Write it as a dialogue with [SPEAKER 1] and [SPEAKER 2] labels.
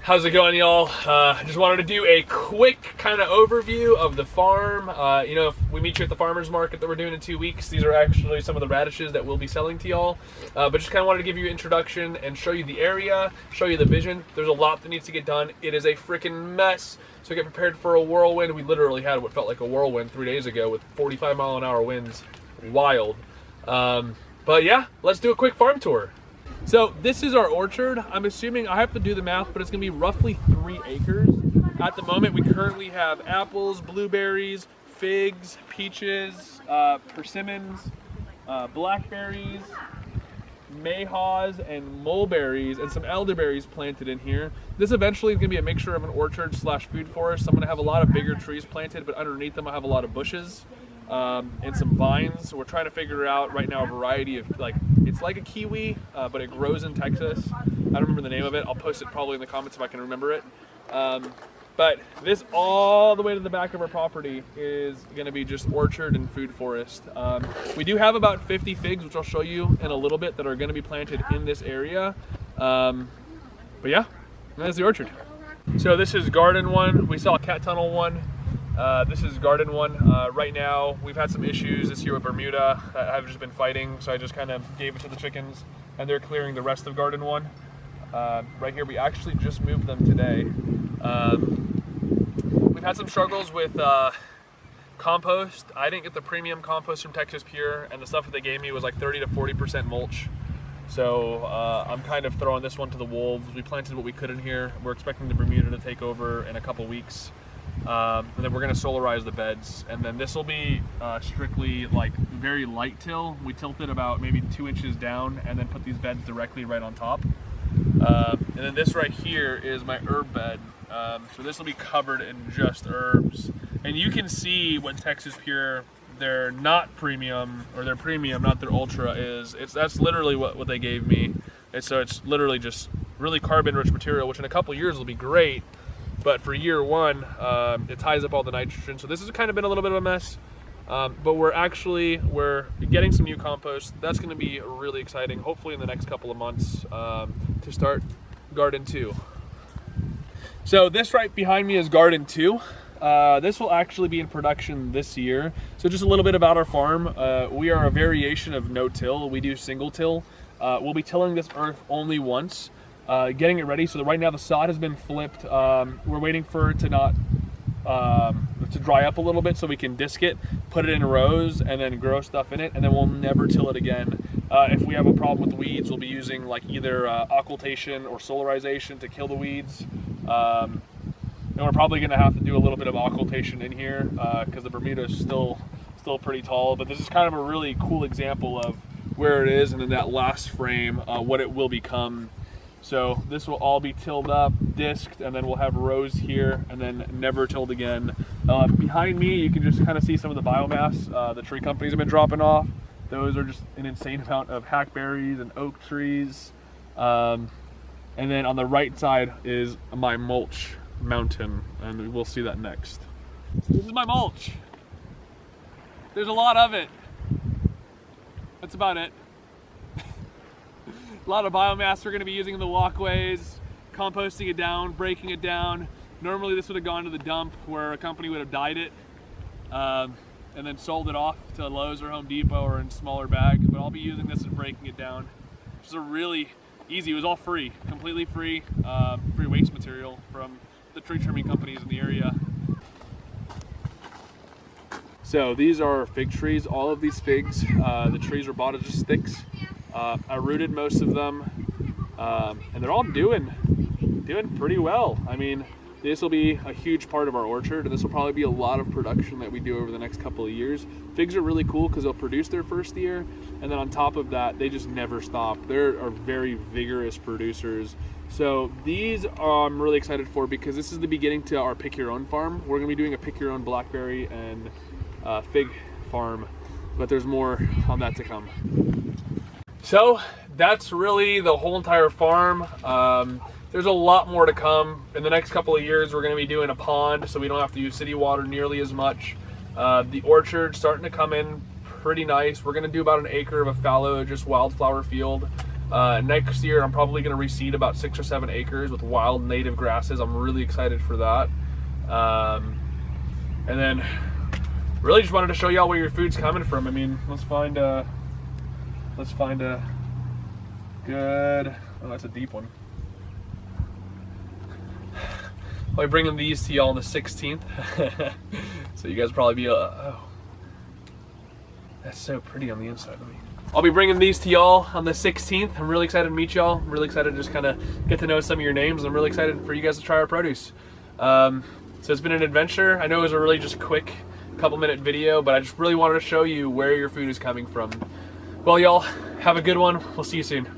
[SPEAKER 1] How's it going, y'all? I just wanted to do a quick kind of overview of the farm. If we meet you at the farmer's market that we're doing in 2 weeks, these are actually some of the radishes that we'll be selling to y'all. But just kind of wanted to give you an introduction and show you the area, show you the vision. There's a lot that needs to get done. It is a freaking mess. So get prepared for a whirlwind. We literally had what felt like a whirlwind 3 days ago with 45-mile-an-hour winds. Wild. But yeah, let's do a quick farm tour. So this is our orchard. I'm assuming, I have to do the math, but it's gonna be roughly 3 acres. At the moment, we currently have apples, blueberries, figs, peaches, persimmons, blackberries, mayhaws, and mulberries, and some elderberries planted in here. This eventually is gonna be a mixture of an orchard slash food forest. So I'm gonna have a lot of bigger trees planted, but underneath them I have a lot of bushes. And some vines. So we're trying to figure out right now a variety of, it's like a kiwi, but it grows in Texas. I don't remember the name of it. I'll post it probably in the comments if I can remember it. But this all the way to the back of our property is going to be just orchard and food forest. We do have about 50 figs, which I'll show you in a little bit, that are going to be planted in this area. But yeah, that's the orchard. So this is garden one. We saw cat tunnel one. This is garden one. Right now, we've had some issues this year with Bermuda. I've just been fighting, so I just kind of gave it to the chickens, and they're clearing the rest of garden one. Right here, we actually just moved them today. We've had some struggles with compost. I didn't get the premium compost from Texas Pure, and the stuff that they gave me was like 30 to 40% mulch. So I'm kind of throwing this one to the wolves. We planted what we could in here. We're expecting the Bermuda to take over in a couple weeks. And then we're going to solarize the beds, and then this will be strictly like very light till. We tilt it about maybe 2 inches down and then put these beds directly right on top. And then this right here is my herb bed. So this will be covered in just herbs, and you can see what Texas Pure, their not premium, or their premium, not their ultra, is. That's literally what they gave me. And so it's literally just really carbon rich material, which in a couple years will be great. But for year one, it ties up all the nitrogen. So this has kind of been a little bit of a mess. But we're getting some new compost. That's going to be really exciting, hopefully in the next couple of months, to start garden 2. So this right behind me is garden 2. This will actually be in production this year. So just a little bit about our farm. We are a variation of no-till. We do single till. We'll be tilling this earth only once. Getting it ready, so that right now the sod has been flipped. We're waiting for it to to dry up a little bit so we can disc it, put it in rows, and then grow stuff in it, and then we'll never till it again. If we have a problem with weeds, we'll be using like either occultation or solarization to kill the weeds. And we're probably going to have to do a little bit of occultation in here because the Bermuda is still pretty tall. But this is kind of a really cool example of where it is, and in that last frame, what it will become. So this will all be tilled up, disked, and then we'll have rows here, and then never tilled again. Behind me, you can just kind of see some of the biomass the tree companies have been dropping off. Those are just an insane amount of hackberries and oak trees. And then on the right side is my mulch mountain, and we'll see that next. This is my mulch. There's a lot of it. That's about it. A lot of biomass we're going to be using in the walkways, composting it down, breaking it down. Normally this would have gone to the dump where a company would have dyed it and then sold it off to Lowe's or Home Depot or in smaller bags, but I'll be using this and breaking it down. It's a really easy, it was all free, completely free, free waste material from the tree trimming companies in the area. So these are fig trees. All of these figs, the trees were bought as just sticks. I rooted most of them, and they're all doing pretty well. I mean, this will be a huge part of our orchard, and this will probably be a lot of production that we do over the next couple of years. Figs are really cool because they'll produce their first year, and then on top of that, they just never stop. They are very vigorous producers. So these I'm really excited for because this is the beginning to our pick your own farm. We're going to be doing a pick your own blackberry and fig farm, but there's more on that to come. So that's really the whole entire farm. There's a lot more to come. In the next couple of years, we're going to be doing a pond so we don't have to use city water nearly as much. The orchard's starting to come in pretty nice. We're going to do about an acre of a fallow, just wildflower field. Next year, I'm probably going to reseed about 6 or 7 acres with wild native grasses. I'm really excited for that. And then really just wanted to show y'all where your food's coming from. I mean, let's find a good, oh, that's a deep one. I'll be bringing these to y'all on the 16th. So you guys will probably be, oh, that's so pretty on the inside. I'll be bringing these to y'all on the 16th. I'm really excited to meet y'all. I'm really excited to just kind of get to know some of your names. I'm really excited for you guys to try our produce. So it's been an adventure. I know it was a really just quick couple-minute video, but I just really wanted to show you where your food is coming from. Well, y'all, have a good one. We'll see you soon.